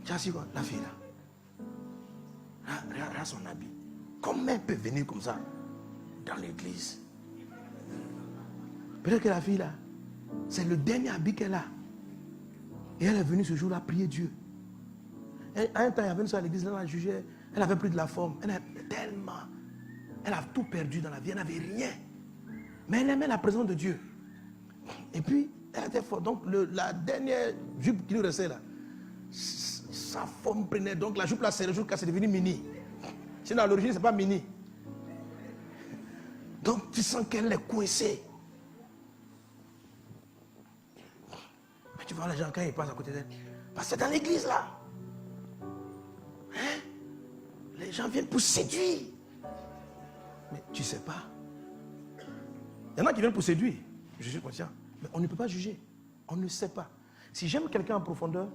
Tu as su quoi? La fille là. Regarde son habit. Comment elle peut venir comme ça dans l'église? Peut-être que la fille là, c'est le dernier habit qu'elle a. Et elle est venue ce jour-là prier Dieu. À un temps, elle est venue sur l'église, elle a jugé, elle avait plus de la forme. Elle a tout perdu dans la vie, elle n'avait rien. Mais elle aimait la présence de Dieu. Et puis, elle était forte. Donc, la dernière jupe qui nous restait là, sa forme prenait. Donc, la jupe là, c'est le jour qu'elle s'est devenue mini. Sinon, à l'origine, ce n'est pas mini. Donc, tu sens qu'elle est coincée. Mais tu vois les gens, quand ils passent à côté d'elle, parce que c'est dans l'église là. Hein? Les gens viennent pour séduire. Mais tu ne sais pas. Il y en a qui viennent pour séduire. Je suis conscient. Mais on ne peut pas juger. On ne sait pas. Si j'aime quelqu'un en profondeur,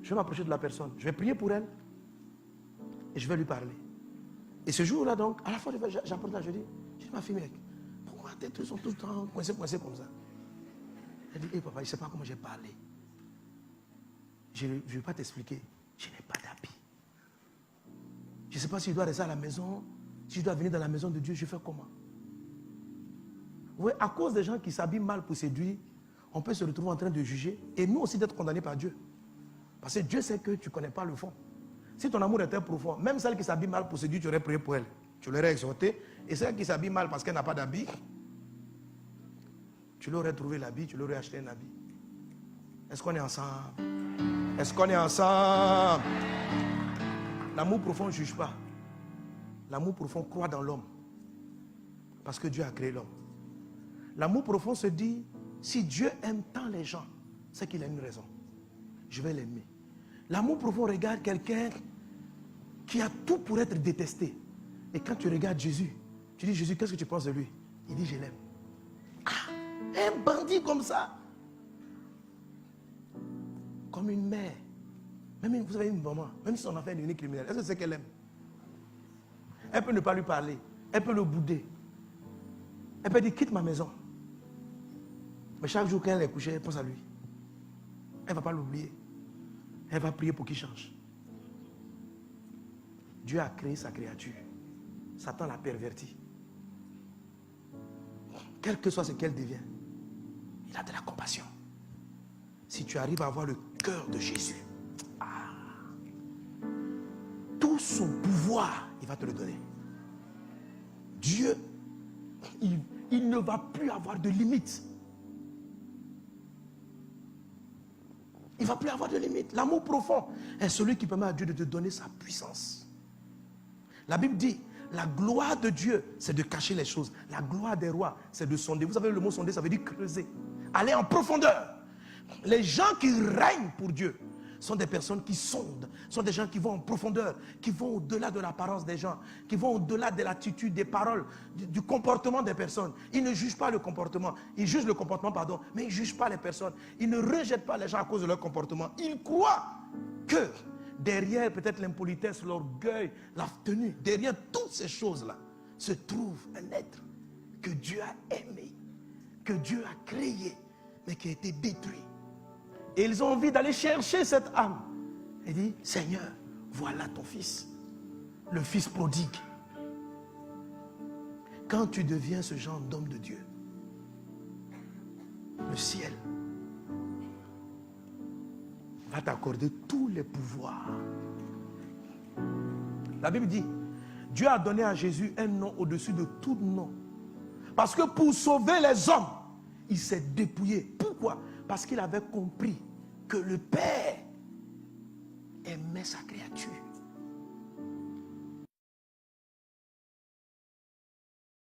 je vais m'approcher de la personne. Je vais prier pour elle. Et je vais lui parler. Et ce jour-là, donc, à la fois, j'apporte là, je dis, ma fille, mec, pourquoi tes trucs sont tout le temps coincés comme ça? Elle dit, papa, je ne sais pas comment j'ai parlé. Je ne vais pas t'expliquer. Je n'ai pas d'habit. Je ne sais pas si je dois rester à la maison, si je dois venir dans la maison de Dieu, je fais comment? Oui, à cause des gens qui s'habillent mal pour séduire, on peut se retrouver en train de juger et nous aussi d'être condamnés par Dieu. Parce que Dieu sait que tu ne connais pas le fond. Si ton amour était profond, même celle qui s'habille mal pour séduire, tu aurais prié pour elle. Tu l'aurais exhortée. Et celle qui s'habille mal parce qu'elle n'a pas d'habit, tu l'aurais trouvé l'habit, tu l'aurais acheté un habit. Est-ce qu'on est ensemble? Est-ce qu'on est ensemble? L'amour profond ne juge pas. L'amour profond croit dans l'homme. Parce que Dieu a créé l'homme. L'amour profond se dit, si Dieu aime tant les gens, c'est qu'il a une raison. Je vais l'aimer. L'amour profond regarde quelqu'un qui a tout pour être détesté. Et quand tu regardes Jésus, tu dis, Jésus, qu'est-ce que tu penses de lui? Il dit, je l'aime. Ah, un bandit comme ça. Comme une mère. Même vous avez une maman, même si son enfant est devenu criminel, est-ce que c'est qu'elle aime? Elle peut ne pas lui parler. Elle peut le bouder. Elle peut dire, quitte ma maison. Mais chaque jour qu'elle est couchée, elle pense à lui. Elle ne va pas l'oublier. Elle va prier pour qu'il change. Dieu a créé sa créature. Satan l'a perverti. Quel que soit ce qu'elle devient, il a de la compassion. Si tu arrives à avoir le cœur de Jésus, tout son pouvoir, il va te le donner. Dieu, il ne va plus avoir de limites. Il ne va plus avoir de limites. L'amour profond est celui qui permet à Dieu de te donner sa puissance. La Bible dit, la gloire de Dieu, c'est de cacher les choses. La gloire des rois, c'est de sonder. Vous savez, le mot sonder, ça veut dire creuser. Aller en profondeur. Les gens qui règnent pour Dieu sont des personnes qui sondent, sont des gens qui vont en profondeur, qui vont au-delà de l'apparence des gens, qui vont au-delà de l'attitude, des paroles, du comportement des personnes. Ils ne jugent pas le comportement, ils jugent le comportement, pardon, mais ils ne jugent pas les personnes. Ils ne rejettent pas les gens à cause de leur comportement. Ils croient que derrière peut-être l'impolitesse, l'orgueil, la tenue, derrière toutes ces choses-là, se trouve un être que Dieu a aimé, que Dieu a créé, mais qui a été détruit. Et ils ont envie d'aller chercher cette âme. Et dit, Seigneur, voilà ton fils, le fils prodigue. Quand tu deviens ce genre d'homme de Dieu, le ciel va t'accorder tous les pouvoirs. La Bible dit, Dieu a donné à Jésus un nom au-dessus de tout nom. Parce que pour sauver les hommes, il s'est dépouillé. Pourquoi? Parce qu'il avait compris que le Père aimait sa créature.